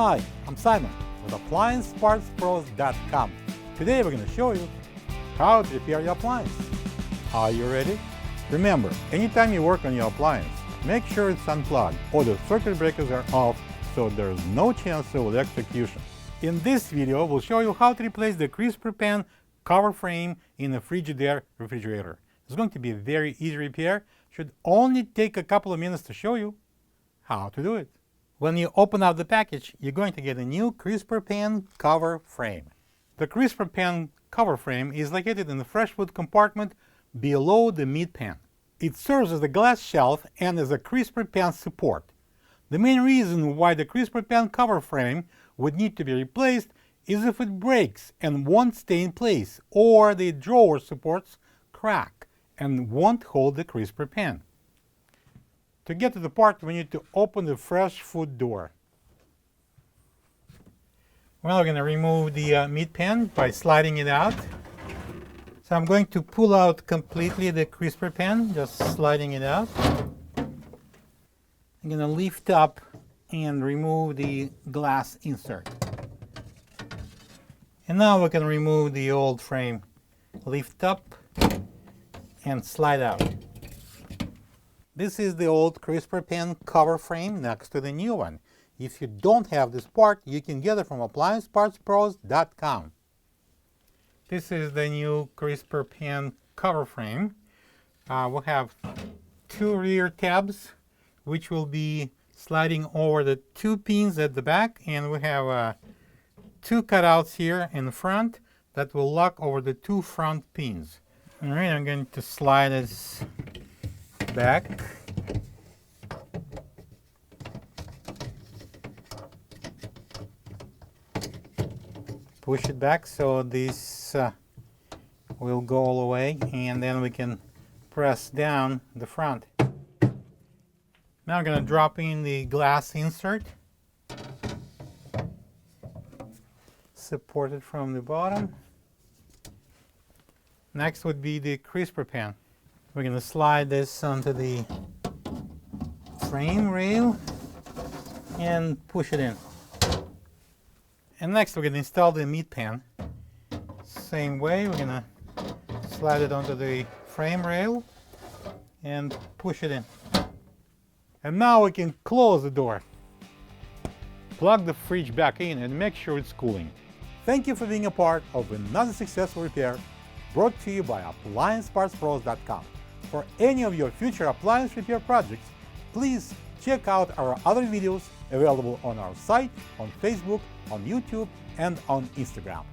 Hi, I'm Simon with AppliancePartsPros.com. Today we're going to show you how to repair your appliance. Are you ready? Remember, anytime you work on your appliance, make sure it's unplugged or the circuit breakers are off so there's no chance of electrocution. In this video, we'll show you how to replace the crisper pan cover frame in a Frigidaire refrigerator. It's going to be a very easy repair. Should only take a couple of minutes to show you how to do it. When you open up the package, you're going to get a new crisper pan cover frame. The crisper pan cover frame is located in the fresh food compartment below the meat pan. It serves as a glass shelf and as a crisper pan support. The main reason why the crisper pan cover frame would need to be replaced is if it breaks and won't stay in place, or the drawer supports crack and won't hold the crisper pan. To get to the part, we need to open the fresh food door. Well, we're going to remove the meat pan by sliding it out. So I'm going to pull out completely the crisper pan, just sliding it out. I'm going to lift up and remove the glass insert. And now we can remove the old frame. Lift up and slide out. This is the old crisper pan cover frame next to the new one. If you don't have this part, you can get it from AppliancePartsPros.com. This is the new crisper pan cover frame. We'll have two rear tabs, which will be sliding over the two pins at the back, and we have two cutouts here in the front that will lock over the two front pins. All right, I'm going to slide this back. Push it back so this will go all the way, and then we can press down the front. Now I'm going to drop in the glass insert, supported from the bottom. Next would be the crisper pan. We're going to slide this onto the frame rail and push it in. And next we're going to install the meat pan. Same way, we're going to slide it onto the frame rail and push it in. And now we can close the door. Plug the fridge back in and make sure it's cooling. Thank you for being a part of another successful repair brought to you by AppliancePartsPros.com. For any of your future appliance repair projects, please check out our other videos available on our site, on Facebook, on YouTube, and on Instagram.